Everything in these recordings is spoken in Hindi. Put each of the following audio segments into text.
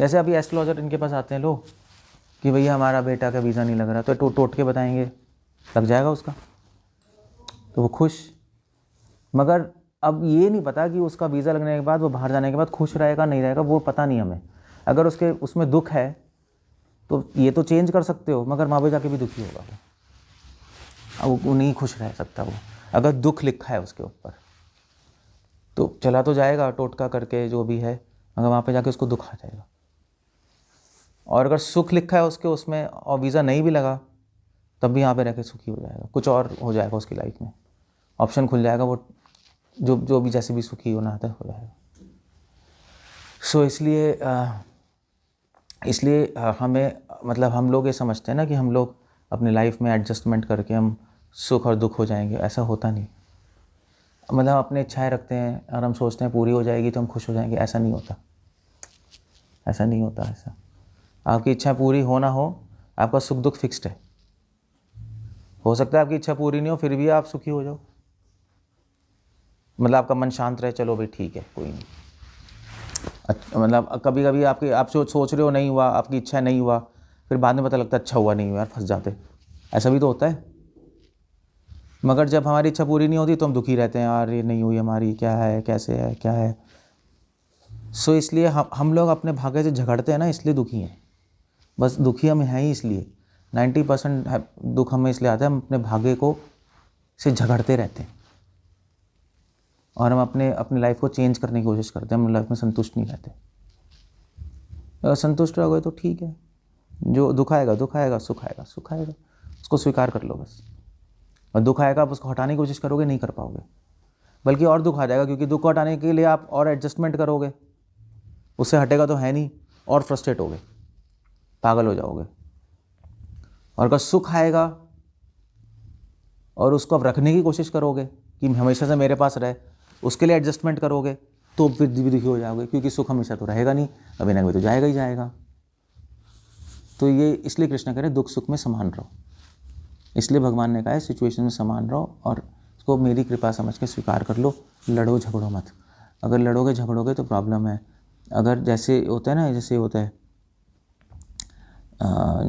जैसे अभी एस्ट्रोलॉजर इनके पास आते हैं लोग कि भैया हमारा बेटा का वीज़ा नहीं लग रहा, तो टोट के बताएंगे लग जाएगा उसका, तो वो खुश। मगर अब ये नहीं पता कि उसका वीज़ा लगने के बाद वो बाहर जाने के बाद खुश रहेगा नहीं रहेगा, वो पता नहीं हमें। अगर उसके उसमें दुख है तो ये तो चेंज कर सकते हो, मगर वहाँ पे जाके भी दुखी होगा वो, अब वो नहीं खुश रह सकता वो। अगर दुख लिखा है उसके ऊपर तो चला तो जाएगा टोटका करके जो भी है, मगर वहाँ पे जाके उसको दुख आ जाएगा। और अगर सुख लिखा है उसके उसमें और वीज़ा नहीं भी लगा तब भी यहाँ पे रह के सुखी हो जाएगा, कुछ और हो जाएगा उसकी लाइफ में, ऑप्शन खुल जाएगा, वो जो भी जैसे भी सुखी होना आता है हो जाएगा। सो इसलिए हमें मतलब हम लोग ये समझते हैं ना कि हम लोग अपनी लाइफ में एडजस्टमेंट करके हम सुख और दुख हो जाएंगे, ऐसा होता नहीं। मतलब अपने इच्छाएं रखते हैं और हम सोचते हैं पूरी हो जाएगी तो हम खुश हो जाएंगे, ऐसा नहीं होता, ऐसा नहीं होता। ऐसा आपकी इच्छा पूरी हो ना हो, आपका सुख दुख फिक्स्ड है। हो सकता है आपकी इच्छा पूरी नहीं हो फिर भी आप सुखी हो जाओ, मतलब आपका मन शांत रहे, चलो भाई ठीक है कोई नहीं। मतलब कभी कभी आप सोच रहे हो नहीं हुआ, आपकी इच्छा नहीं हुआ, फिर बाद में पता लगता है अच्छा हुआ नहीं हुआ यार, फंस जाते, ऐसा भी तो होता है। मगर जब हमारी इच्छा पूरी नहीं होती तो हम दुखी रहते हैं, यार ये नहीं हुई हमारी, क्या है, कैसे है, क्या है। सो इसलिए हम लोग अपने भाग्य से झगड़ते हैं ना, इसलिए दुखी हैं। बस दुखी हम हैं ही इसलिए, 90% दुख हमें इसलिए आता है, हम अपने भाग्य को से झगड़ते रहते हैं और हम अपनी लाइफ को चेंज करने की कोशिश करते हैं, हम लाइफ में संतुष्ट नहीं रहते। अगर संतुष्ट रहोगे तो ठीक है, जो दुख आएगा दुख आएगा, सुख आएगा सुख आएगा, उसको स्वीकार कर लो बस। और दुख आएगा आप उसको हटाने की कोशिश करोगे, नहीं कर पाओगे, बल्कि और दुख आ जाएगा, क्योंकि दुख को हटाने के लिए आप और एडजस्टमेंट करोगे, उससे हटेगा तो है नहीं, और फ्रस्ट्रेट होगे, पागल हो जाओगे। और अगर सुख आएगा और उसको आप रखने की कोशिश करोगे कि हमेशा से मेरे पास रहे, उसके लिए एडजस्टमेंट करोगे, तो फिर भी दुखी हो जाओगे, क्योंकि सुख हमेशा तो रहेगा नहीं, कभी ना कभी तो जाएगा ही जाएगा। तो ये इसलिए कृष्ण कह रहे दुख सुख में समान रहो, इसलिए भगवान ने कहा है सिचुएशन में समान रहो और उसको मेरी कृपा समझ के स्वीकार कर लो, लड़ो झगड़ो मत। अगर लड़ोगे झगड़ोगे तो प्रॉब्लम है। अगर जैसे होता है ना, जैसे होता है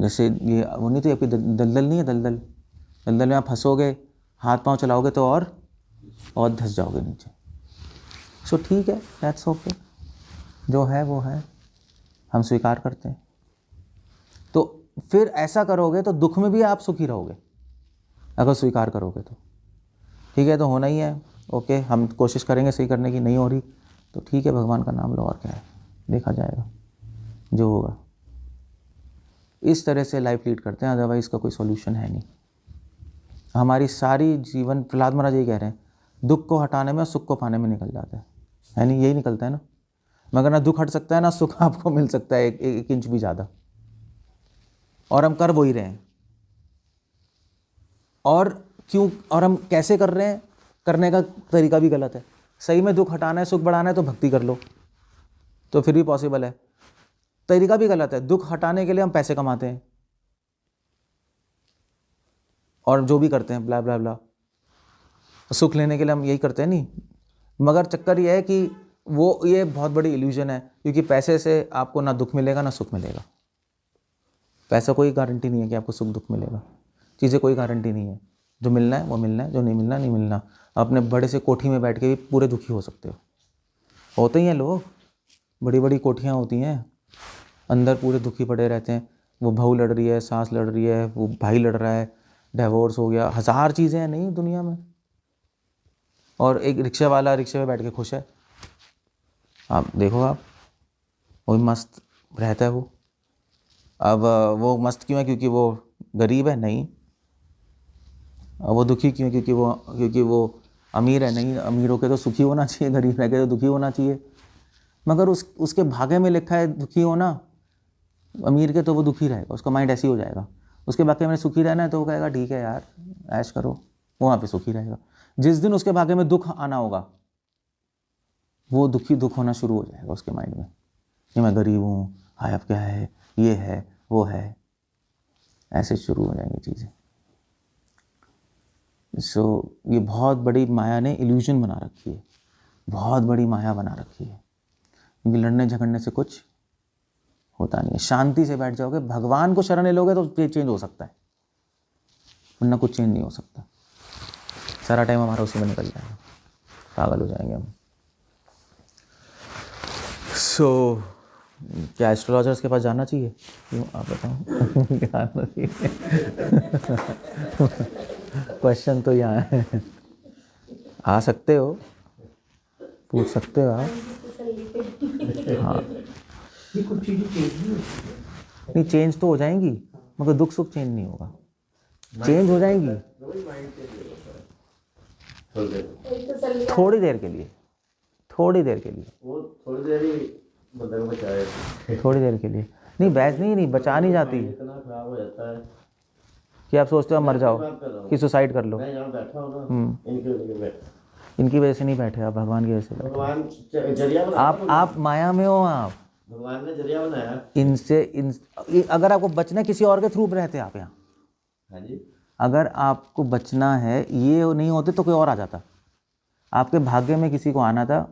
जैसे ये वो नहीं तो आपकी दलदल नहीं है, दलदल में आप फंसोगे, हाथ पांव चलाओगे तो और धंस जाओगे नीचे। सो ठीक है, दैट्स ओके, जो है वो है, हम स्वीकार करते हैं। तो फिर ऐसा करोगे तो दुख में भी आप सुखी रहोगे, अगर स्वीकार करोगे तो ठीक है। तो होना ही है, ओके, हम कोशिश करेंगे सही करने की, नहीं हो रही तो ठीक है, भगवान का नाम लो और क्या है, देखा जाएगा जो होगा। इस तरह से लाइफ लीड करते हैं, अदरवाइज इसका कोई सॉल्यूशन है नहीं। हमारी सारी जीवन, प्रहलाद महाराज यही कह रहे हैं, दुख को हटाने में और सुख को पाने में निकल जाता है नहीं, यही निकलता है ना। मगर ना दुख हट सकता है ना सुख आपको मिल सकता है एक इंच भी ज़्यादा, और हम कर वो ही रहे हैं। और क्यों, और हम कैसे कर रहे हैं, करने का तरीका भी गलत है। सही में दुख हटाना है सुख बढ़ाना है तो भक्ति कर लो, तो फिर भी पॉसिबल है। तरीका भी गलत है, दुख हटाने के लिए हम पैसे कमाते हैं और जो भी करते हैं ब्ला ब्ला ब्ला, सुख लेने के लिए हम यही करते हैं नहीं। मगर चक्कर ये है कि ये बहुत बड़ी इल्यूजन है, क्योंकि पैसे से आपको ना दुख मिलेगा ना सुख मिलेगा। पैसा कोई गारंटी नहीं है कि आपको सुख दुख मिलेगा, चीज़ें कोई गारंटी नहीं है। जो मिलना है वो मिलना है, जो नहीं मिलना नहीं मिलना। अपने बड़े से कोठी में बैठ के भी पूरे दुखी हो सकते हो, होते ही हैं लोग, बड़ी बड़ी कोठियाँ होती हैं, अंदर पूरे दुखी पड़े रहते हैं। वो बहू लड़ रही है, सास लड़ रही है, वो भाई लड़ रहा है, डिवोर्स हो गया, हज़ार चीज़ें हैं नहीं दुनिया में, और एक रिक्शा वाला रिक्शे में बैठ के खुश है। आप देखो, आप वही मस्त रहता है वो। अब वो मस्त क्यों है, क्योंकि वो गरीब है? नहीं। अब वो दुखी क्यों है, क्योंकि वो अमीर है? नहीं, अमीर होकर तो सुखी होना चाहिए, गरीब रह के तो दुखी होना चाहिए। मगर उसके भाग्य में लिखा है दुखी होना, अमीर के तो वो दुखी रहेगा, उसका माइंड ऐसे ही हो जाएगा। उसके भाग्य में सुखी रहना है तो वो कहेगा ठीक है यार ऐश करो, वो वहाँ पे सुखी रहेगा। जिस दिन उसके भाग्य में दुख आना होगा, वो दुख होना शुरू हो जाएगा उसके माइंड में कि मैं गरीब हूँ, हाय अब क्या है, ये है वो है, ऐसे शुरू हो जाएंगी चीज़ें। सो ये बहुत बड़ी माया ने इल्यूजन बना रखी है, बहुत बड़ी माया बना रखी है, क्योंकि लड़ने झगड़ने से कुछ होता नहीं है। शांति से बैठ जाओगे, भगवान को शरण ले लोगे तो चेंज हो सकता है, वरना कुछ चेंज नहीं हो सकता। सारा टाइम हमारा उसी में निकल जाएगा, पागल हो जाएंगे हम। सो क्या एस्ट्रोलॉजर्स के पास जाना चाहिए? क्यों, आप बताओ। जाना चाहिए। क्वेश्चन तो यहाँ है, आ सकते हो, पूछ सकते हो आप। हाँ नहीं, चेंज तो हो जाएंगी, मगर दुख सुख चेंज नहीं होगा। चेंज हो जाएंगी थोड़ी देर के लिए, थोड़ी देर के लिए, वो थोड़ी देर ही बंदे को बचाए, थोड़ी देर के लिए। नहीं बैच नहीं बचा नहीं जाती। इतना खराब हो जाता है कि आप सोचते हो मर जाओ, कि सुसाइड कर लो। मैं यहाँ बैठा हूँ ना, इनकी वजह से बैठा। इनकी वजह से नहीं बैठे आप, भगवान की वजह से बैठे। भगवान जरिया बनाया, आप माया में हो, आप भगवान ने जरिया बनाया। अगर आपको बचना है किसी और के थ्रू रहते आप यहाँ। हाँ जी, अगर आपको बचना है, ये नहीं होते तो कोई और आ जाता। आपके भाग्य में किसी को आना था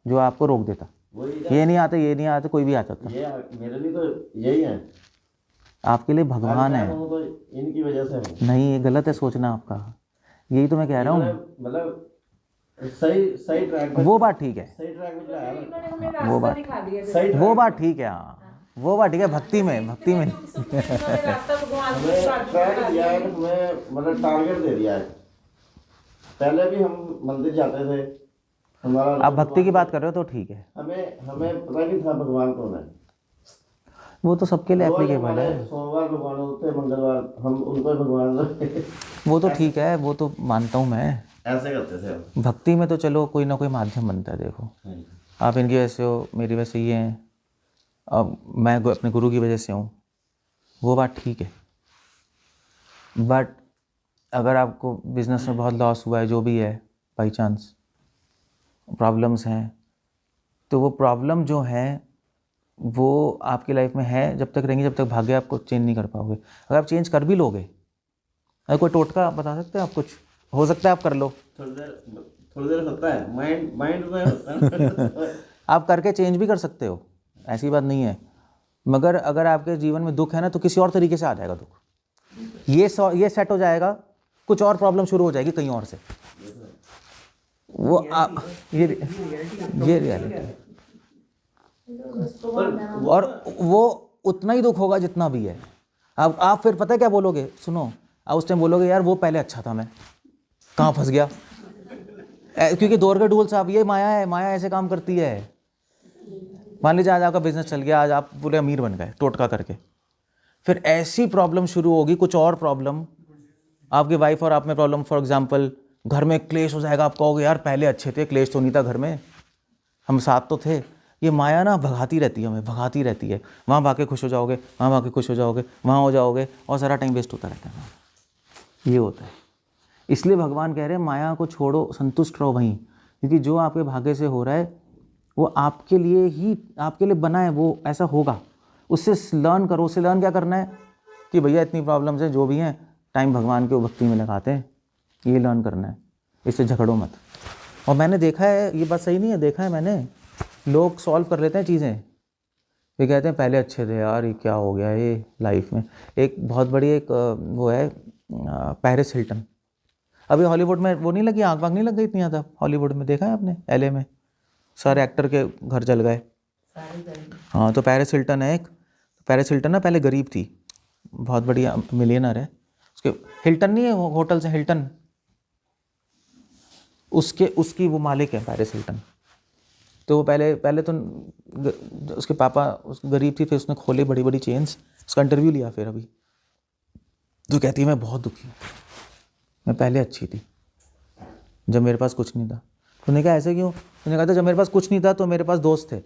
जो आपको रोक देता। ये नहीं आते, ये नहीं आते, कोई भी आ जाता। ये मेरे लिए तो यही है, आपके लिए भगवान है। तो इनकी वजह से है। नहीं, ये गलत है सोचना आपका, यही तो मैं कह रहा हूँ। मतलब सही ट्रैक पे, वो बात ठीक है, सही ट्रैक पे चलाया ना, वो बात ठीक है। हाँ वो बात ठीक है, भक्ति में हमें ट्रैक दिया है, हमें मतलब टारगेट दे दिया है। पहले भी हम मंदिर जाते थे, हमारा आप भक्ति की बात कर रहे हो तो ठीक है। हमें पता नहीं था भगवान कौन है। वो तो सबके लिए एप्लीकेबल है। सोमवार भगवान होते हैं, मंगलवार हम उनको भगवान वो तो ठीक है, वो तो मानता हूँ मैं। ऐसे करते थे हम। भक्ति में तो चलो कोई ना कोई माध्यम बनता है। देखो आप इनकी वजह से हो, मेरी वजह से ये हैं, अब मैं अपने गुरु की वजह से हूँ, वो बात ठीक है। बट अगर आपको बिजनेस में बहुत लॉस हुआ है, जो भी है, बाई चांस प्रॉब्लम्स हैं, तो वो प्रॉब्लम जो है वो आपकी लाइफ में है, जब तक रहेंगी, जब तक भाग्य आपको चेंज नहीं कर पाओगे। अगर आप चेंज कर भी लोगे, अगर कोई टोटका बता सकते हैं आप? कुछ हो सकता है आप कर लो, थोड़ी देर होता है, माइंड में होता है। आप करके चेंज भी कर सकते हो, ऐसी बात नहीं है। मगर अगर आपके जीवन में दुख है ना, तो किसी और तरीके से आ जाएगा दुख। ये सेट हो जाएगा, कुछ और प्रॉब्लम शुरू हो जाएगी कहीं और से। वो आप ये रियलिटी है। और वो उतना ही दुख होगा जितना भी है। आप फिर पता है क्या बोलोगे? सुनो, आप उस टाइम बोलोगे यार वो पहले अच्छा था, मैं कहाँ फंस गया। क्योंकि दौर के डूल साहब, ये माया है, माया ऐसे काम करती है। मान लीजिए आज आपका बिजनेस चल गया, आज आप पूरे अमीर बन गए टोटका करके, फिर ऐसी प्रॉब्लम शुरू होगी, कुछ और प्रॉब्लम, आपकी वाइफ और आप में प्रॉब्लम, फॉर एग्जांपल घर में क्लेश हो जाएगा। आप कहोगे यार पहले अच्छे थे, क्लेश तो नहीं था घर में, हम साथ तो थे। ये माया ना भगाती रहती है, हमें भगाती रहती है। वहाँ भाग के खुश हो जाओगे, वहाँ भाग के खुश हो जाओगे, वहाँ हो जाओगे, और सारा टाइम वेस्ट होता रहता है। ये होता है। इसलिए भगवान कह रहे हैं माया को छोड़ो, संतुष्ट रहो वहीं, क्योंकि जो आपके भाग्य से हो रहा है वो आपके लिए ही, आपके लिए बना है, वो ऐसा होगा। उससे लर्न करो। उससे लर्न क्या करना है कि भैया इतनी प्रॉब्लम्स हैं, जो भी हैं, टाइम भगवान के भक्ति में लगाते हैं, ये लर्न करना है। इससे झगड़ो मत। और मैंने देखा है, ये बात सही नहीं है, देखा है मैंने, लोग सॉल्व कर लेते हैं चीज़ें। ये कहते हैं पहले अच्छे थे यार, ये क्या हो गया ये लाइफ में। एक बहुत बड़ी एक वो है पेरिस हिल्टन। अभी हॉलीवुड में वो नहीं लगी, आग वाग नहीं लग गई इतनी ज़्यादा हॉलीवुड में, देखा है आपने? LA में सारे एक्टर के घर जल गए। हाँ, तो पेरिस हिल्टन है एक। पेरिस हिल्टन ना पहले गरीब थी, बहुत बढ़िया मिलियनर है। उसके हिल्टन नहीं है वो होटल से, हिल्टन उसकी वो मालिक है पेरिस हिल्टन। तो वो पहले तो उसके पापा गरीब थी, फिर उसने खोले बड़ी बड़ी चेन्स। उसका इंटरव्यू लिया फिर अभी, तो कहती है मैं बहुत दुखी हूँ, मैं पहले अच्छी थी जब मेरे पास कुछ नहीं था। तूने कहा ऐसे क्यों? तूने कहा था जब मेरे पास कुछ नहीं था तो मेरे पास दोस्त थे,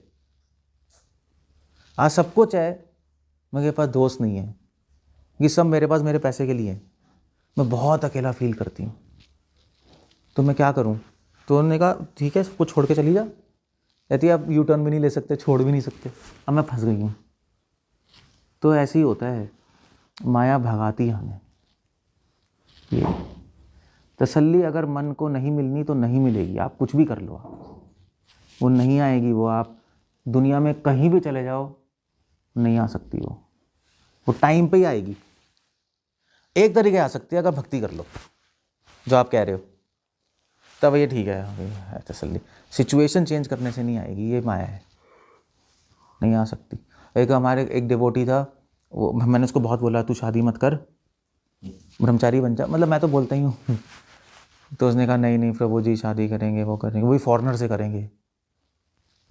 आज सब कुछ है, मेरे पास दोस्त नहीं है, ये सब मेरे पास मेरे पैसे के लिए है, मैं बहुत अकेला फील करती हूँ, तो मैं क्या करूँ? तो उन्होंने कहा ठीक है, सब कुछ छोड़ के चली जा। कहती है अब यू टर्न भी नहीं ले सकते, छोड़ भी नहीं सकते, अब मैं फंस गई हूँ। तो ऐसे ही होता है, माया भगाती है हमें। ये तसल्ली अगर मन को नहीं मिलनी तो नहीं मिलेगी, आप कुछ भी कर लो, आप वो नहीं आएगी। वो आप दुनिया में कहीं भी चले जाओ, नहीं आ सकती वो टाइम पे ही आएगी। एक तरीके आ सकती है अगर भक्ति कर लो, जो आप कह रहे हो, तब ये ठीक है तसल्ली। सिचुएशन चेंज करने से नहीं आएगी, ये माया है, नहीं आ सकती। एक हमारे एक डिवोटी था, वो मैंने उसको बहुत बोला तू शादी मत कर, ब्रह्मचारी बन जा, मतलब मैं तो बोलता ही हूँ। तो उसने कहा नहीं नहीं प्रभु जी शादी करेंगे, वो करेंगे, वही फॉरेनर से करेंगे।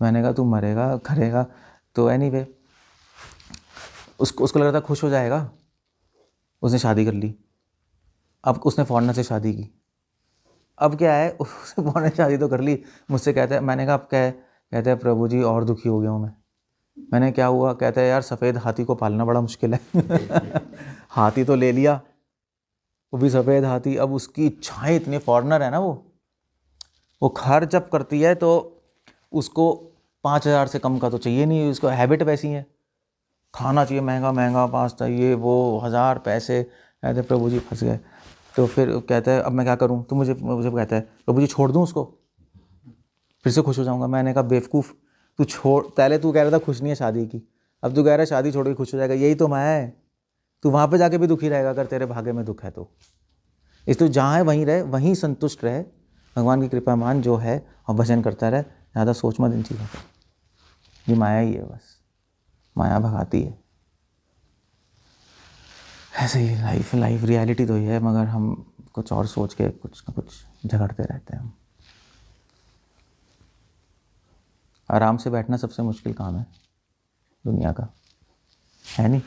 मैंने कहा तू मरेगा करेगा। तो एनीवे उसको लगा था खुश हो जाएगा, उसने शादी कर ली। अब उसने फॉरेनर से शादी की। अब क्या है, उसने फॉरेनर से शादी तो कर ली, मुझसे कहता है, मैंने कहा अब क्या है, कहते हैं प्रभु जी और दुखी हो गया हूँ मैं। मैंने क्या हुआ, कहता है यार सफ़ेद हाथी को पालना बड़ा मुश्किल है। हाथी तो ले लिया, वो भी सफ़ेद हाथी। अब उसकी इच्छाएं इतनी, फॉरेनर है ना वो खर्च जब करती है तो उसको 5,000 से कम का तो चाहिए नहीं, उसको हैबिट वैसी है, खाना चाहिए महंगा महंगा पास्ता ये वो, 1,000 पैसे। कहते प्रभु जी फंस गए। तो फिर कहता है अब मैं क्या करूं, तो मुझे कहता है प्रभु जी छोड़ दूं उसको, फिर से खुश हो जाऊंगा। मैंने कहा बेवकूफ़, तू छोड़, पहले तू कह रहा था खुश नहीं है शादी की, अब तू कह रहा है शादी छोड़ के खुश हो जाएगा, यही तो माया है। तू वहाँ पे जाके भी दुखी रहेगा अगर तेरे भाग्य में दुख है तो। इस तो जहाँ है वहीं रहे, वहीं संतुष्ट रहे, भगवान की कृपा मान जो है, और भजन करता रहे, ज़्यादा सोच मत इन चीज़ों पर। ये माया ही है, बस माया भगाती है। ऐसे ही लाइफ रियलिटी तो ही है, मगर हम कुछ और सोच के कुछ ना कुछ झगड़ते रहते हैं। आराम से बैठना सबसे मुश्किल काम है दुनिया का, है नहीं?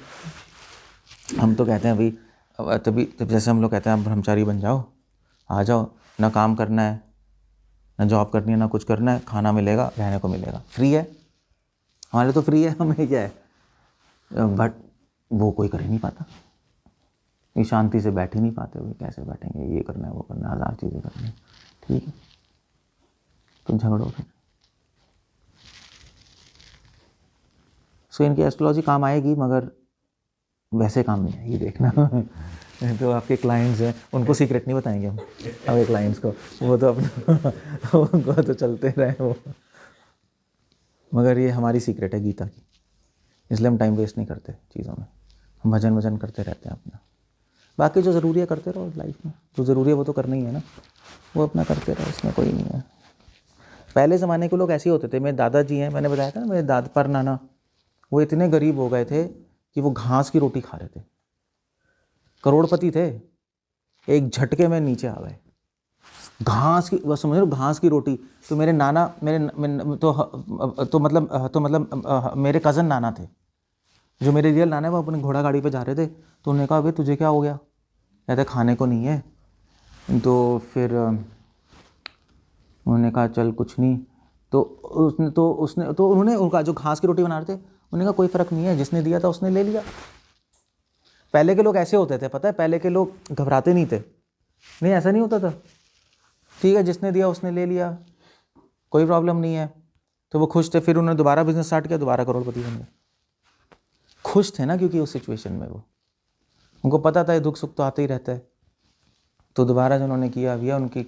हम तो कहते हैं भाई तभी जैसे हम लोग कहते हैं आप ब्रह्मचारी बन जाओ, आ जाओ, ना काम करना है, ना जॉब करनी है, ना कुछ करना है, खाना मिलेगा, रहने को मिलेगा, फ्री है, हमारे तो फ्री है, हमें क्या है। बट वो कोई कर ही नहीं पाता, ये शांति से बैठ ही नहीं पाते हुए, कैसे बैठेंगे, ये करना है वो करना है, 1000 चीज़ें करनी है, ठीक है तुम झगड़ो फिर। सो इनकी एस्ट्रोलॉजी काम आएगी, मगर वैसे काम नहीं आएगी, देखना। तो आपके क्लाइंट्स हैं, उनको सीक्रेट नहीं बताएंगे हम आपके क्लाइंट्स को, वो तो अपना उनको तो चलते रहे वो, मगर ये हमारी सीक्रेट है गीता की, इसलिए हम टाइम वेस्ट नहीं करते चीज़ों में, हम भजन करते रहते हैं अपना। बाकी जो ज़रूरी है करते रहो लाइफ में, जो ज़रूरी है वो तो करना ही है ना, वो अपना करते रहो, इसमें कोई नहीं है। पहले ज़माने के लोग ऐसे ही होते थे, मेरे दादाजी हैं, मैंने बताया था ना, मेरे दादा पर नाना, वो इतने गरीब हो गए थे कि वो घास की रोटी खा रहे थे, करोड़पति थे, एक झटके में नीचे आ गए। घास की, बस समझ लो घास की रोटी। तो मेरे नाना मतलब मेरे कज़न नाना थे, जो मेरे रियल नाना है, वो अपने घोड़ा गाड़ी पे जा रहे थे, तो उन्होंने कहा अबे तुझे क्या हो गया, कहते खाने को नहीं है। तो फिर उन्होंने कहा चल कुछ नहीं, तो उन्होंने उनका जो घास की रोटी बना रहे थे, उन्होंने कहा कोई फ़र्क नहीं है, जिसने दिया था उसने ले लिया। पहले के लोग ऐसे होते थे, पता है, पहले के लोग घबराते नहीं थे, नहीं ऐसा नहीं होता था, ठीक है जिसने दिया उसने ले लिया, कोई प्रॉब्लम नहीं है। तो वो खुश थे, फिर उन्होंने दोबारा बिजनेस स्टार्ट किया, दोबारा करोड़पति बन गए। खुश थे ना, क्योंकि उस सिचुएशन में वो, उनको पता था दुख सुख तो आते ही रहता है। तो दोबारा जो उन्होंने किया भैया, उनकी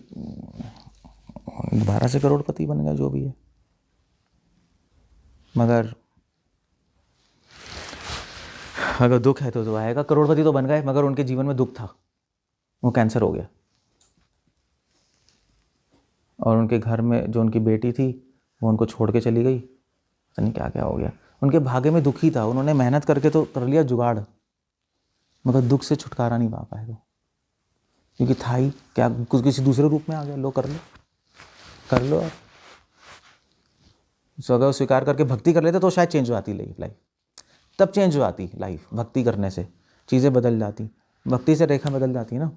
दोबारा से करोड़पति बन गया, जो भी है। मगर अगर दुख है तो आएगा, करोड़पति तो बन गए, मगर उनके जीवन में दुख था, वो कैंसर हो गया, और उनके घर में जो उनकी बेटी थी वो उनको छोड़ के चली गई, पता नहीं क्या क्या हो गया। उनके भाग्य में दुख ही था, उन्होंने मेहनत करके तो कर लिया जुगाड़, मगर दुख से छुटकारा नहीं पा पाए वो, क्योंकि था ही क्या, कुछ किसी दूसरे रूप में आ गया, लो कर लो आप। सो अगर वो स्वीकार करके भक्ति कर लेते तो शायद चेंज हो जाती लाइफ, तब चेंज हो जाती लाइफ, भक्ति करने से चीज़ें बदल जाती, भक्ति से रेखा बदल जाती ना,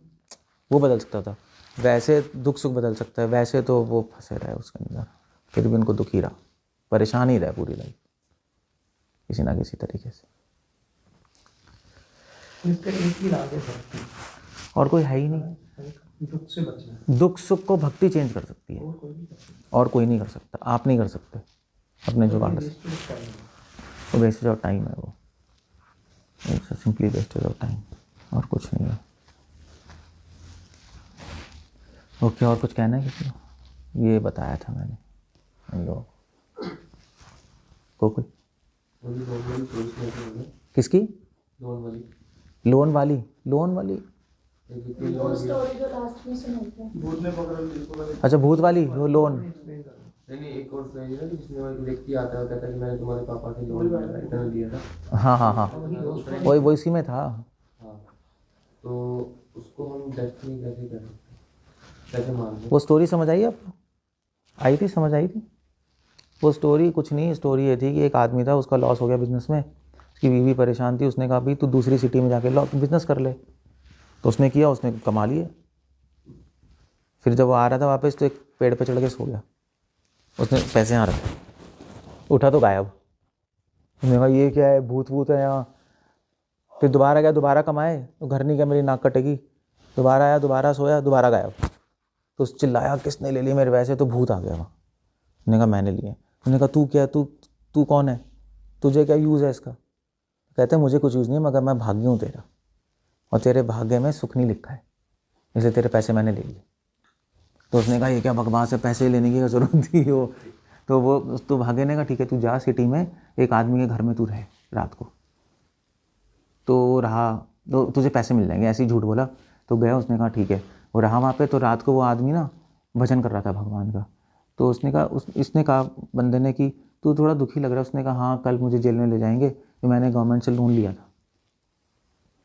वो बदल सकता था। वैसे दुख सुख बदल सकता है, वैसे तो वो फंसे रहे उसके अंदर, फिर भी उनको दुखी रहा, परेशान ही रहे पूरी लाइफ किसी ना किसी तरीके से। और कोई है ही नहीं, दुख से बचना, दुख सुख को भक्ति चेंज कर सकती है, और कोई नहीं कर सकता, आप नहीं कर सकते अपने जुगाड़ से, वो वेस्टेज ऑफ टाइम है, वो सिंपली वेस्टेज ऑफ टाइम, और कुछ नहीं है। ओके, और कुछ कहना है किसी को? ये बताया था मैंने इन लोगों को कोई वो भी लोन वाली पुलिस में थे ना, किसकी? लोन वाली लोन वाली? लोन वाली? एक जितनी लोन की स्टोरी जो लास्ट में सुनाते हैं। भूत ने पकड़ ली अच्छा, भूत वाली, वो लोन। नहीं एक और सुनाई ना, जिसमें वो एक व्यक्ति आता है कहता है कि मैंने तुम्हारे पापा से लोन इतना लिया था। हाँ हाँ हाँ, वही वही इसी में था। हाँ, तो उसको हम डेस्टिनी कैसे कर सकते हैं, कैसे मान लें? वो स्टोरी समझ आई आपको? आई थी, समझ आई थी? वो स्टोरी कुछ नहीं, स्टोरी ये थी कि एक आदमी था, उसका लॉस हो गया बिजनेस में, उसकी बीवी परेशान थी, उसने कहा भाई तू दूसरी सिटी में जाके बिजनेस कर ले। तो उसने किया, उसने कमा लिए। फिर जब वो आ रहा था वापस तो एक पेड़ पे चढ़ के सो गया, उसने पैसे यहाँ रखे, उठा तो गायब। उसने कहा ये क्या है, भूत भूत है यहाँ। फिर दोबारा गया, दोबारा कमाए तो घर नहीं गया, मेरी नाक कटेगी। दोबारा आया, दोबारा सोया, दोबारा गायब। तो उस चिल्लाया किसने ले ली मेरे पैसे, तो भूत आ गया वहाँ। उसने कहा मैंने लिए। उसने कहा तू क्या, तू कौन है, तुझे क्या यूज़ है इसका? कहते हैं मुझे कुछ यूज़ नहीं, मगर मैं भाग्य हूँ तेरा, और तेरे भाग्य में सुख नहीं लिखा है, इसलिए तेरे पैसे मैंने ले लिए। तो उसने कहा ये क्या बकवास है, पैसे लेने की ज़रूरत थी वो। तो भाग्य ने कहा ठीक है तू जा सिटी में, एक आदमी के घर में तू रहे रात को। तो रहा, तो तुझे पैसे मिल जाएंगे, ऐसे ही झूठ बोला। तो गया, उसने कहा ठीक है, वो रहा वहाँ पे। तो रात को वो आदमी ना भजन कर रहा था भगवान का। तो उसने कहा इसने कहा बंदे ने कि तू थोड़ा दुखी लग रहा है। उसने कहा हाँ, कल मुझे जेल में ले जाएंगे, तो मैंने गवर्नमेंट से लोन लिया था,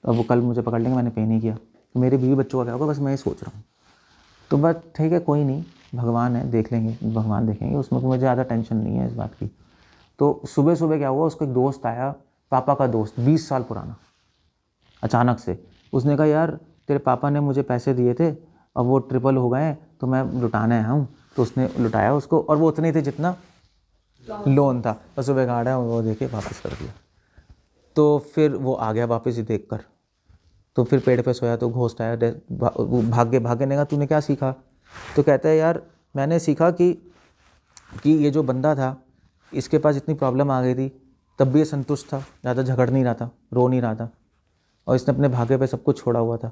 तो अब वो कल मुझे पकड़ लेंगे, मैंने पे नहीं किया, तो मेरे बीवी बच्चों का क्या होगा, बस मैं ये सोच रहा हूँ। तो बस ठीक है, कोई नहीं, भगवान है, देख लेंगे, भगवान देखेंगे, उसमें तो मुझे ज़्यादा टेंशन नहीं है इस बात की। तो सुबह सुबह क्या हुआ, उसका एक दोस्त आया, पापा का दोस्त, 20 साल पुराना, अचानक से। उसने कहा यार तेरे पापा ने मुझे पैसे दिए थे, अब वो ट्रिपल हो गए, तो मैं लुटाने आया हूँ। तो उसने लुटाया उसको, और वो उतने थे जितना लोन था। और सुबह गाड़ा वो देके वापस कर दिया। तो फिर वो आ गया वापस ही देख कर। तो फिर पेड़ पे सोया तो घोस्ट आया, भाग्य ने कहा तूने क्या सीखा? तो कहता है यार मैंने सीखा कि ये जो बंदा था, इसके पास इतनी प्रॉब्लम आ गई थी, तब भी ये संतुष्ट था, ज़्यादा झगड़ नहीं रहा था, रो नहीं रहा था, और इसने अपने भाग्य पे सब कुछ छोड़ा हुआ था।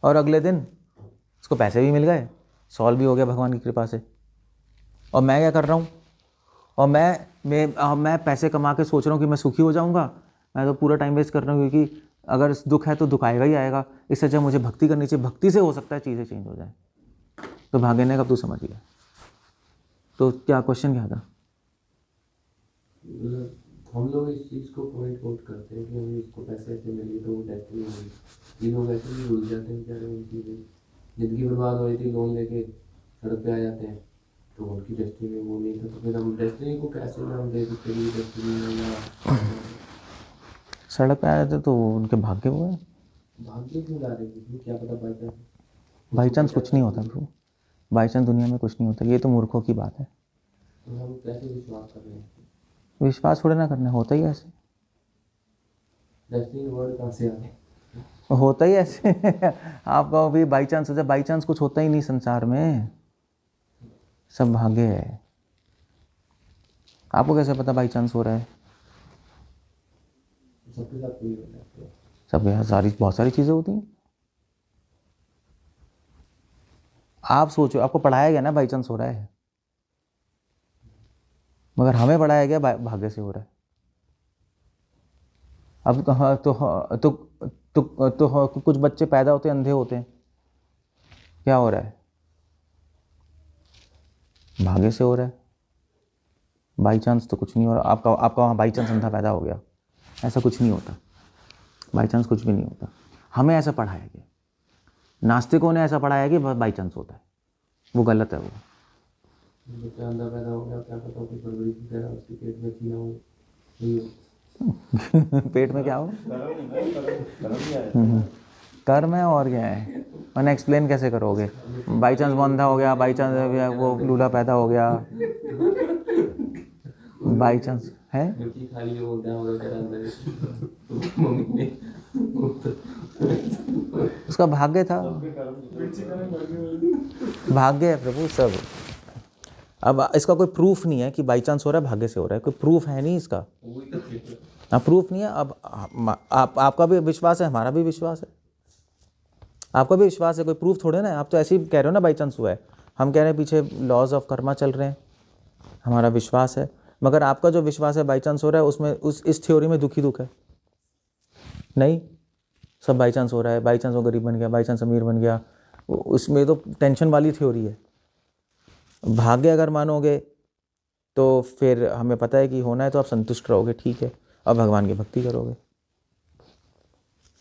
और अगले दिन उसको पैसे भी मिल गए, सॉल्व भी हो गया भगवान की कृपा से। और मैं क्या कर रहा हूँ, और मैं पैसे कमा के सोच रहा हूँ कि मैं सुखी हो जाऊँगा। मैं तो पूरा टाइम वेस्ट कर रहा हूँ, क्योंकि अगर दुख है तो दुख आएगा ही आएगा। इससे अच्छा मुझे भक्ति करनी चाहिए, भक्ति से हो सकता है चीज़ें चेंज हो जाए। तो भाग्य ने कब तू समझ गया। तो क्या क्वेश्चन क्या था? हम लोग इस चीज़ को पॉइंट आउट करते हैं कि हमें इसको पैसे ऐसे मिले तो वो डेस्टिनी मिली। ये लोग ऐसे भी भूल जाते हैं बेचारे, उनकी जिंदगी बर्बाद हो रही थी, लोन लेके सड़क पे आ जाते हैं, तो उनकी डेस्टिनी वो नहीं था। तो फिर हम डेस्टिनी को कैसे नाम दे सकते हैं, डेस्टिनी या सड़क पे आए थे तो उनके भाग्य हुए। भाग्य क्यों ला रहे थे, क्या पता बाई चांस कुछ नहीं होता ब्रो, बाई चांस दुनिया में कुछ नहीं होता, ये तो मूर्खों की बात है। तो हम कैसे विश्वास कर रहे हैं? विश्वास थोड़ा ना करना, होता ही ऐसे, डेस्टिनी वर्ड कहाँ से आ गए? होता ही ऐसे। आप कहो भी बाई चांस हो जाए, बाई चांस कुछ होता ही नहीं संसार में, सब भाग्य है। आपको कैसे पता बाई चांस हो रहा है? सबके साथ कोई होता है। सबके यहाँ बहुत सारी चीज़ें होती हैं। आप सोचो, आपको पढ़ाया गया ना बाई चांस हो रहा है, मगर हमें पढ़ाया गया भाग्य से हो रहा है। अब कहाँ तो कुछ बच्चे पैदा होते अंधे होते हैं, क्या हो रहा है? भाग्य से हो रहा है। बाई चांस तो कुछ नहीं हो रहा। आपका वहाँ बाई चांस अंधा पैदा हो गया, ऐसा कुछ नहीं होता। बाई चांस कुछ भी नहीं होता, हमें ऐसा पढ़ाया गया। नास्तिकों ने ऐसा पढ़ाया कि बाई चांस होता है, वो गलत है। वो बच्चा अंधा पैदा हो गया, क्या पता कोई परवरिश वगैरह उसके पेट में थी ना हो। पेट में क्या हो, कर्म है और क्या है, मैंने एक्सप्लेन कैसे करोगे? बाई चांस वो अंधा हो गया, बाई चांस वो लूला पैदा हो गया, बाई चांस है। खाली वो क्या हो गया मम्मी ने उसका भाग्य था, भाग्य है प्रभु सब। अब इसका कोई प्रूफ नहीं है कि बाई चांस हो रहा है, भाग्य से हो रहा है, कोई प्रूफ है नहीं इसका। हाँ, प्रूफ नहीं है। अब आपका भी विश्वास है, हमारा भी विश्वास है, आपका भी विश्वास है, कोई प्रूफ थोड़े ना है। आप तो ऐसे ही कह रहे हो ना बाई चांस हुआ है, हम कह रहे हैं पीछे लॉज ऑफ कर्मा चल रहे हैं, हमारा विश्वास है। मगर आपका जो विश्वास है बाई चांस हो रहा है उसमें इस थ्योरी में दुख ही दुख है नहीं, सब बाई चांस हो रहा है, बाई चांस वो गरीब बन गया, बाई चांस अमीर बन गया, उसमें तो टेंशन वाली थ्योरी है। भाग्य अगर मानोगे तो फिर हमें पता है कि होना है तो आप संतुष्ट रहोगे, ठीक है, और भगवान की भक्ति करोगे।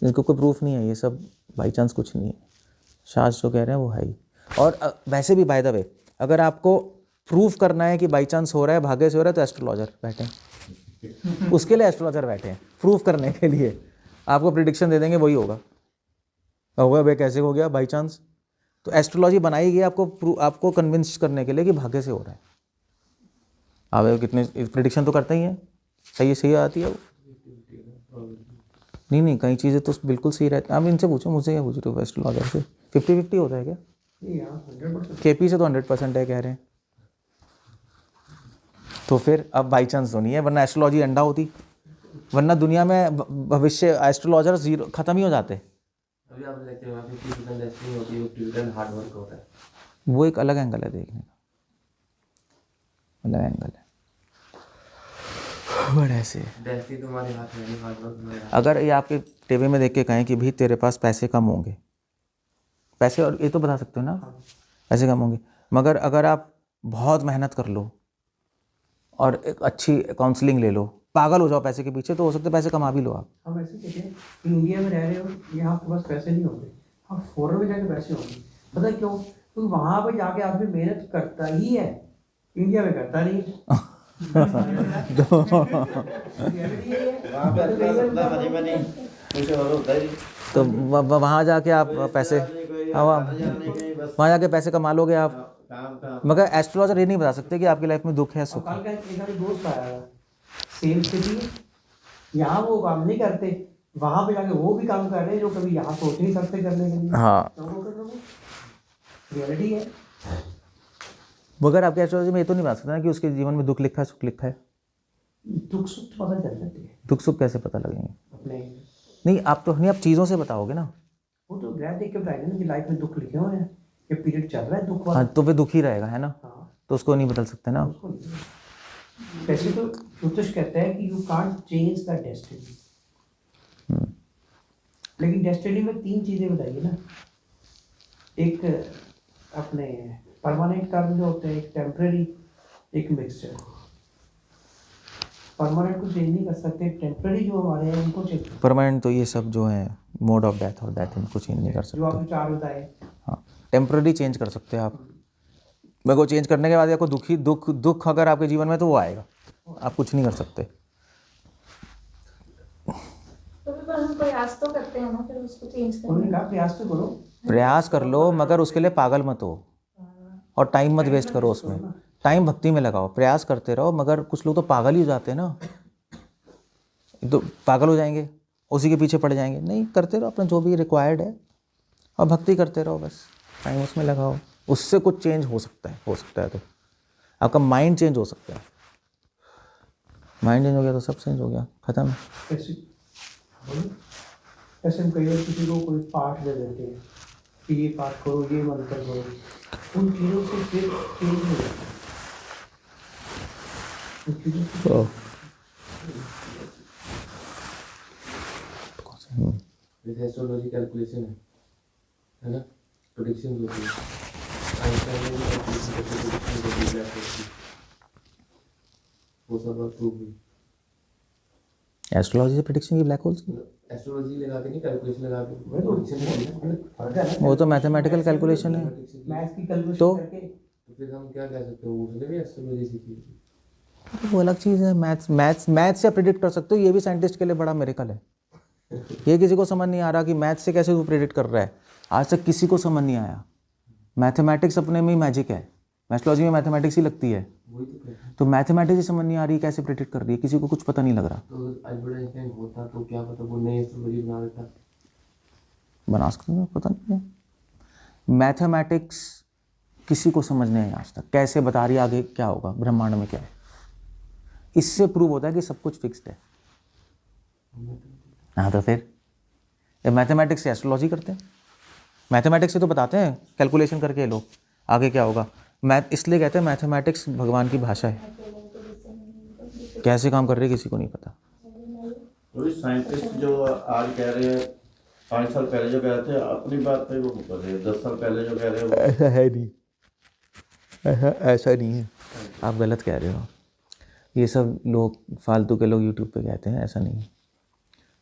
इसको कोई प्रूफ नहीं है, ये सब बाई चांस कुछ नहीं है, शास्त्र जो कह रहे हैं वो है ही। और वैसे भी बाय द वे अगर आपको प्रूफ करना है कि बाई चांस हो रहा है, भाग्य से हो रहा है, तो एस्ट्रोलॉजर बैठे हैं, उसके लिए एस्ट्रोलॉजर बैठे हैं प्रूफ करने के लिए। आपको प्रिडिक्शन दे देंगे वही होगा, होगा भाई कैसे हो गया बाई चांस। तो एस्ट्रोलॉजी बनाई गई आपको कन्विंस करने के लिए कि भाग्य से हो रहा है। आप कितने प्रिडिक्शन तो करते ही हैं, सही आती है वो, नहीं कई चीज़ें तो बिल्कुल सही रहती है। आप इनसे पूछो, मुझसे क्या पूछ रहे हो एस्ट्रोलॉजर से? 50-50 होता है क्या? नहीं यार 100%। केपी से तो 100% है कह रहे हैं। तो फिर अब बाई चांस तो नहीं है, वरना एस्ट्रोलॉजी अंडा होती, वरना दुनिया में भविष्य एस्ट्रोलॉजर जीरो खत्म ही हो जाते। अभी आप देखते हो 50% डेस्टिनी होती है, 50% हार्ड वर्क होता है। वो एक अलग एंगल है देखने का, अलग एंगल है। बट ऐसे डेस्टिनी तुम्हारे हाथ में नहीं, हार्ड वर्क तुम्हारे हाथ अगर ये आपके टीवी में देख के कहें कि भाई तेरे पास पैसे कम होंगे, पैसे, और ये तो बता सकते हो ना पैसे कम होंगे, मगर अगर आप बहुत मेहनत कर लो और एक अच्छी काउंसलिंग ले लो, पागल हो जाओ पैसे के पीछे, तो हो सकता है पैसे कमा भी लो आप। हम ऐसे कहते हैं कि इंडिया में रह रहे हो, यहाँ आपके पास पैसे नहीं होंगे, हम फॉरेन में जाके पैसे होंगे। पता है क्यों? क्योंकि वहाँ पर जाके आदमी मेहनत करता ही है, इंडिया में करता नहीं। वहाँ पे अपना सबका मनी मनी कुछ और होता ही नहीं। तो वहाँ जाके आप पैसे, वहाँ जाके पैसे कमा लोगे आप, काम मगर एस्ट्रोलॉजर ये नहीं बता सकते कि आपकी लाइफ में दुख है और सुख कल है। का एक आदमी दोस्त आया था, सेम सिटी, यहाँ वो काम नहीं करते, वहाँ पे जाके वो भी काम कर रहे हैं जो कभी यहाँ सोच नहीं सकते करने के लिए। हाँ, तो वो कर रहे हो, रियलिटी है। मगर आपके एस्ट्रोलॉजी में ये तो नहीं बता सकता ना कि उसके जीवन में दुख लिखा है सुख लिखा है। दुख सुख तो पता चल जाती है दुख सुख कैसे पता लगेंगे? अपने। नहीं आप तो नहीं, आप चीज़ों से बताओगे ना। वो तो ग्रह देख के बताएंगे ना कि लाइफ में दुख लिखे हुए हैं, ये पीरियड चल रहा है दुख वाला। हाँ, तो फिर दुखी रहेगा, है ना, हाँ, तो उसको नहीं बदल सकते ना। उसको नहीं। वैसे तो ज्योतिष कहता है कि you can't change the destiny, लेकिन डेस्टिनी में 3 चीजें बताइए ना, एक अपने परमानेंट कर्म जो होते हैं, एक टेम्पररी, एक मिक्सचर। परमानेंट को चेंज नहीं कर सकते, टेम्पररी जो हमारे हैं उनको चेंज, परमानेंट तो ये सब जो है मोड ऑफ डेथ और डेथ, इनको चेंज नहीं कर जो सकते। आपने 4 बताए। हाँ, टेम्पररी चेंज कर सकते हैं आप, मगर वो चेंज करने के बाद आपको दुख अगर आपके जीवन में तो वो आएगा, आप कुछ नहीं कर सकते। तो भी पर हम प्रयास तो करते हैं ना फिर उसको चेंज उन्होंने करने कहा प्रयास तो करो। प्रयास कर लो, मगर उसके लिए पागल मत हो और टाइम मत वेस्ट करो उसमें, टाइम भक्ति में लगाओ, प्रयास करते रहो। मगर कुछ लोग तो पागल ही हो जाते हैं ना, तो पागल हो जाएंगे, उसी के पीछे पड़ जाएंगे। नहीं, करते रहो अपना जो भी रिक्वायर्ड है और भक्ति करते रहो, बस टाइम उसमें लगाओ, उससे कुछ चेंज हो सकता है तो आपका माइंड चेंज हो सकता है। माइंड चेंज हो गया तो सब चेंज हो गया, खत्म। ऐसे हम कई बार किसी को कोई पाठ दे देते हैं कि ये पाठ करो, ये मंत्र करो, उन चीज़ों से फिर चेंज हो जाता है। उन चीज़ों से जैसे एस्ट्रोलॉजी कैलकुलेशन है ना, प्रेडिक्शन होती है, आइंस्टाइन ने भी कैलकुलेशन करके prediction कर दी black hole की, वो सब बात प्रूव हुई। एस्ट्रोलॉजी से प्रेडिक्शन की ब्लैक होल्स की, एस्ट्रोलॉजी लगा के नहीं, कैलकुलेशन लगा के प्रेडिक्शन कर दी। फर्क है ना। वो तो मैथमेटिकल कैलकुलेशन है। मैथ्स की कैलकुलेशन तो करके तो फिर हम क्या कह सकते हो, उसने भी एस्ट्रोलॉजी सीखी थी। तो वो अलग चीज़ है। मैथ्स से प्रिडिक्ट कर सकते हो, ये भी साइंटिस्ट के लिए बड़ा मिरेकल है। ये किसी को समझ नहीं आ रहा कि मैथ्स से कैसे तू प्रिडिक्ट कर रहा है, आज तक किसी को समझ नहीं आया। मैथमेटिक्स अपने में ही मैजिक है, एस्ट्रोलॉजी में मैथमेटिक्स ही लगती है, वही तो कहते हैं। तो मैथमेटिक्स ही समझ नहीं आ रही कैसे प्रिडिक्ट कर रही है, किसी को कुछ पता नहीं लग रहा। तो अल्बर्ट आइंस्टाइन होता तो क्या पता वो नई एस्ट्रोलॉजी बना देता। बना सकते हैं, पता नहीं है। मैथमेटिक्स किसी को समझ नहीं आया आज तक, कैसे बता रही है आगे क्या होगा, ब्रह्मांड में क्या है। इससे प्रूव होता है कि सब कुछ फिक्स्ड है। हाँ, तो फिर मैथमेटिक्स से एस्ट्रोलॉजी करते हैं, मैथमेटिक्स से तो बताते हैं कैलकुलेशन करके लोग आगे क्या होगा। मैथ इसलिए कहते हैं मैथमेटिक्स भगवान की भाषा है। कैसे काम कर रहे हैं किसी को नहीं पता। तो साइंटिस्ट जो आज कह रहे हैं 5 साल पहले जो कह रहे थे अपनी बात पे वो कर रहे हैं, 10 साल पहले जो कह रहे हैं वो ऐसा है नहीं, ऐसा नहीं है, आप गलत कह रहे हो। ये सब लोग फालतू के लोग यूट्यूब पे कहते हैं, ऐसा नहीं है।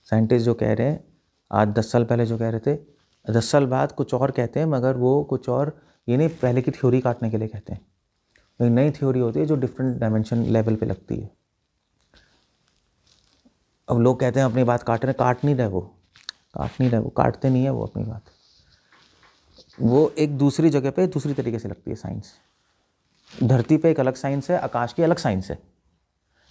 साइंटिस्ट जो कह रहे हैं आज 10 साल पहले जो कह रहे थे 10 साल बाद कुछ और कहते हैं, मगर वो कुछ और ये नहीं पहले की थ्योरी काटने के लिए कहते हैं। एक नई थ्योरी होती है जो डिफरेंट डायमेंशन लेवल पे लगती है। अब लोग कहते हैं अपनी बात काट रहे हैं, काट नहीं रहे वो, काटते नहीं है वो अपनी बात। वो एक दूसरी जगह पे दूसरी तरीके से लगती है साइंस। धरती पे एक अलग साइंस है, आकाश की अलग साइंस है।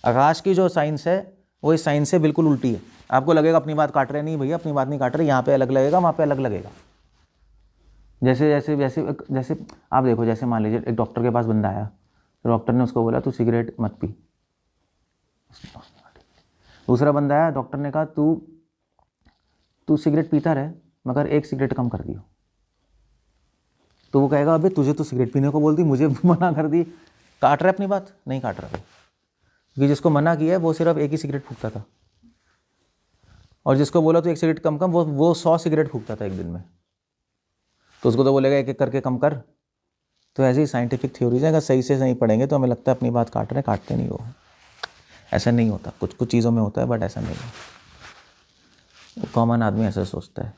आकाश की जो साइंस है वो इस साइंस से बिल्कुल उल्टी है। आपको लगेगा अपनी बात काट रहे, नहीं भैया अपनी बात नहीं काट रहे, यहाँ पे अलग लगेगा वहाँ पे अलग लगेगा। जैसे जैसे जैसे जैसे आप देखो, जैसे मान लीजिए एक डॉक्टर के पास बंदा आया, तो डॉक्टर ने उसको बोला तू सिगरेट मत पी। दूसरा बंदा आया, डॉक्टर ने कहा तू सिगरेट पीता रहे मगर एक सिगरेट कम कर दियो। तो वो कहेगा अबे तुझे तो सिगरेट पीने को बोलती, मुझे मना कर दी। काट रहा है अपनी बात? नहीं काट रहा है, क्योंकि जिसको मना किया है वो सिर्फ एक ही सिगरेट फूकता था, और जिसको बोला तो एक सिगरेट कम वो 100 सिगरेट फूकता था एक दिन में। तो उसको तो बोलेगा एक एक करके कम कर। तो ऐसे ही साइंटिफिक थ्योरीज है, अगर सही से सही पढ़ेंगे तो हमें लगता है अपनी बात काट रहे हैं, काटते नहीं वो। ऐसा नहीं होता, कुछ कुछ चीज़ों में होता है बट ऐसा नहीं है। वो कॉमन आदमी ऐसा सोचता है,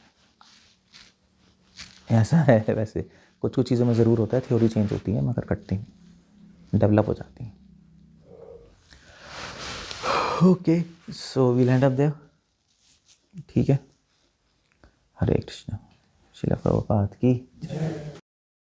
ऐसा है। वैसे कुछ कुछ चीज़ों में ज़रूर होता है, थ्योरी चेंज होती है मगर कटती डेवलप हो जाती हैं। Okay, so we'll end up there. ठीक है, हरे कृष्ण। श्रील प्रभुपाद की।